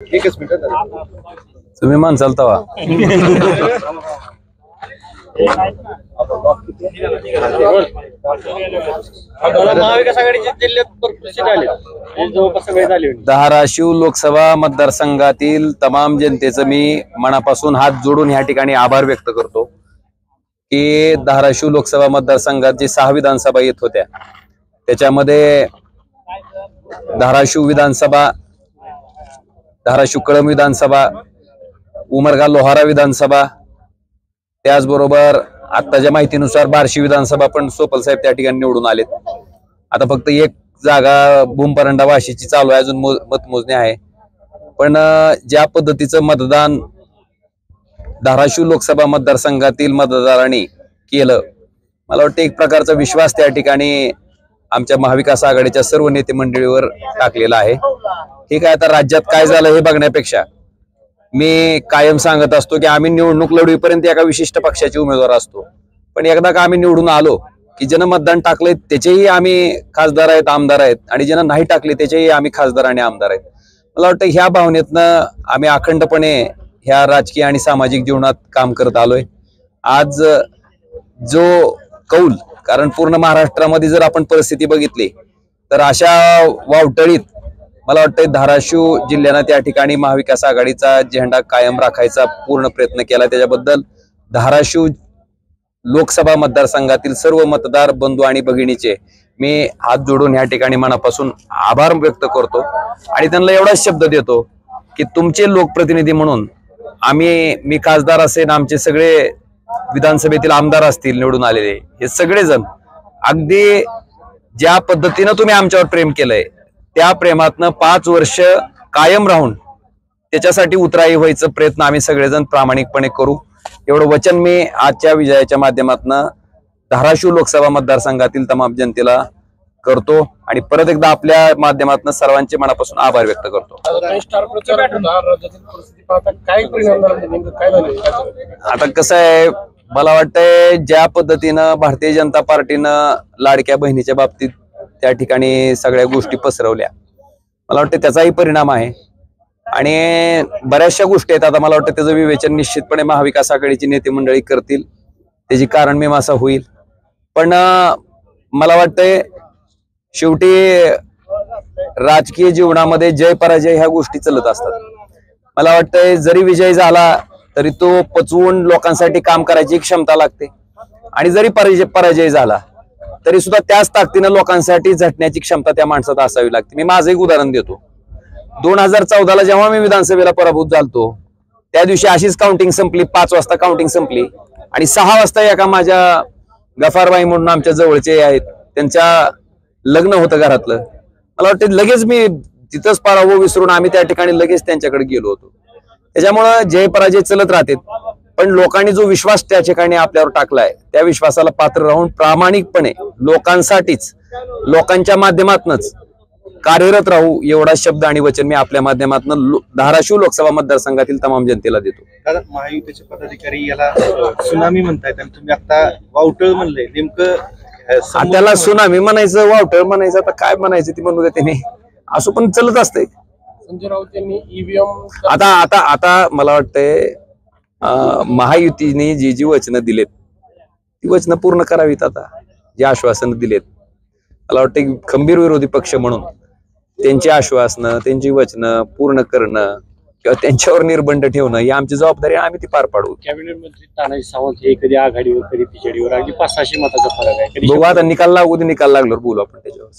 एकच मिनिट तुम्ही मानसाल तवा महाविकास आघाडीच्या जिल्ह्यात भरपूर सीट आले जवळपास सगळे झाले. धाराशिव लोकसभा मतदारसंघातील तमाम जनतेचं मी मनापासून हात जोडून ह्या ठिकाणी आभार व्यक्त करतो की धाराशिव लोकसभा मतदारसंघात जे 6 विधानसभा येत होत्या त्याच्यामध्ये धाराशिव विधानसभा, धाराशिव कळंब विधानसभा, उमरगा लोहारा विधानसभा, त्याचबरोबर आत्ताच्या माहितीनुसार बार्शी विधानसभा पण सोपल साहेब त्या ठिकाणी निवडून आलेत. आता फक्त एक जागा भूमपरंडा वाशीची चालू आहे, अजून मतमोजणी आहे. पण ज्या पद्धतीचं मतदान धाराशिव लोकसभा मतदारसंघातील मतदारांनी केलं, मला वाटतं एक प्रकारचा विश्वास त्या ठिकाणी आमच्या महाविकास आघाडीच्या सर्व नेते मंडळीवर टाकलेला आहे. ठीक आहे, आता राज्यात काय झालं हे बघण्यापेक्षा मी कायम सांगत असतो की आम्ही निवडणूक लढवीपर्यंत एका विशिष्ट पक्षाचे उमेदवार असतो, पण एकदा का आम्ही निवडून आलो की ज्यानं मतदान टाकलंय त्याचेही आम्ही खासदार आहेत, आमदार आहेत, आणि ज्यानं नाही टाकले त्याचेही आम्ही खासदार आणि आमदार आहेत. मला वाटतं ह्या भावनेतनं आम्ही अखंडपणे ह्या राजकीय आणि सामाजिक जीवनात काम करत आलोय. आज जो कौल, कारण पूर्ण महाराष्ट्रामध्ये जर आपण परिस्थिती बघितली तर अशा वावटळीत मला वाटतं धाराशिव जिल्ह्यानं त्या ठिकाणी महाविकास आघाडीचा झेंडा कायम राखायचा पूर्ण प्रयत्न केला. त्याच्याबद्दल धाराशिव लोकसभा मतदारसंघातील सर्व मतदार बंधू आणि भगिनीचे मी हात जोडून ह्या ठिकाणी मनापासून आभार व्यक्त करतो आणि त्यांना एवढाच शब्द देतो की तुमचे लोकप्रतिनिधी म्हणून मी खासदार असेल, आमचे सगळे विधानसभेतील आमदार असतील निवडून आलेले, हे सगळेजण अगदी ज्या पद्धतीनं तुम्ही आमच्यावर प्रेम केलंय त्या प्रेमातनं 5 वर्ष कायम राहून त्याच्यासाठी उतराई व्हायचा प्रयत्न आम्ही सगळेजण प्रामाणिकपणे करू, एवढं वचन मी आजच्या विजयाच्या माध्यमातून धाराशिव लोकसभा मतदारसंघातील तमाम जनतेला करतो आणि परत एकदा आपल्या माध्यमातून सर्वांचे मनापासून आभार व्यक्त करतो. आता कसं आहे, मला वाटतंय ज्या पद्धतीनं भारतीय जनता पार्टीनं लाडक्या बहिणीच्या बाबतीत त्या ठिकाणी सगळ्या गोष्टी पसरवल्या, मला वाटतं त्याचाही परिणाम आहे आणि बऱ्याचशा गोष्टी आहेत. आता मला वाटतं त्याचं विवेचन निश्चितपणे महाविकास आघाडीची नेते मंडळी करतील, त्याची कारण मीमांसा होईल. पण मला वाटतंय शेवटी राजकीय जीवनामध्ये जय पराजय ह्या गोष्टी चालत असतात. मला वाटतंय जरी विजय झाला तरी तो पचवून लोकांसाठी काम करायची क्षमता लागते, आणि जरी पराजय झाला तरी सुद्धा त्याच ताकदीनं लोकांसाठी झटण्याची क्षमता त्या माणसात असावी लागते. मी माझं एक उदाहरण देतो. 2014ला जेव्हा मी विधानसभेला पराभूत झालतो त्या दिवशी अशीच काउंटिंग संपली, 5 वाजता काउंटिंग संपली आणि 6 वाजता एका माझ्या गफारबाई म्हणून आमच्या जवळचे आहेत, त्यांच्या लग्न होतं घरातलं. मला वाटतं लगेच मी तिथंच पराभव विसरून आम्ही त्या ठिकाणी लगेच त्यांच्याकडे गेलो होतो. त्याच्यामुळं जय पराजय चलत राहते, पण लोकांनी जो विश्वास त्या ठिकाणी आपल्यावर टाकलाय त्या विश्वासाला पात्र राहून प्रामाणिकपणे लोकांसाठीच, लोकांच्या माध्यमातूनच कार्यरत राहू, एवढा शब्द आणि वचन मी आपल्या माध्यमातून धाराशिव लोकसभा मतदारसंघातील तमाम जनतेला देतो. महायुतीचे पदाधिकारी याला सुनामी म्हणतायत आणि तुम्ही आता वावटळ म्हणले, नेमकं त्याला सुनामी म्हणायचं, वावटळ म्हणायचं, आता काय म्हणायचं ती म्हणू दे, त्याने असं पण चलत असतंय. संजय राऊत यांनी ईव्हीएम आता मला वाटतंय महायुतीने जी वचनं दिलेत ती वचनं पूर्ण करावीत. आता जी आश्वासनं दिलेत, मला वाटतं खंबीर विरोधी पक्ष म्हणून त्यांची आश्वासनं, त्यांची वचनं पूर्ण करणं किंवा त्यांच्यावर निर्बंध ठेवणं ही आमची जबाबदारी, आम्ही ती पार पाडू. कॅबिनेट मंत्री तानाजी सावंत हे कधी आघाडीवर कधी पिछाडीवर, अगदी 500-600 मताचा फरक आहे. बघू, आता निकाल लागू दे, निकाल लागल्यावर बोलू आपण त्याच्यावर.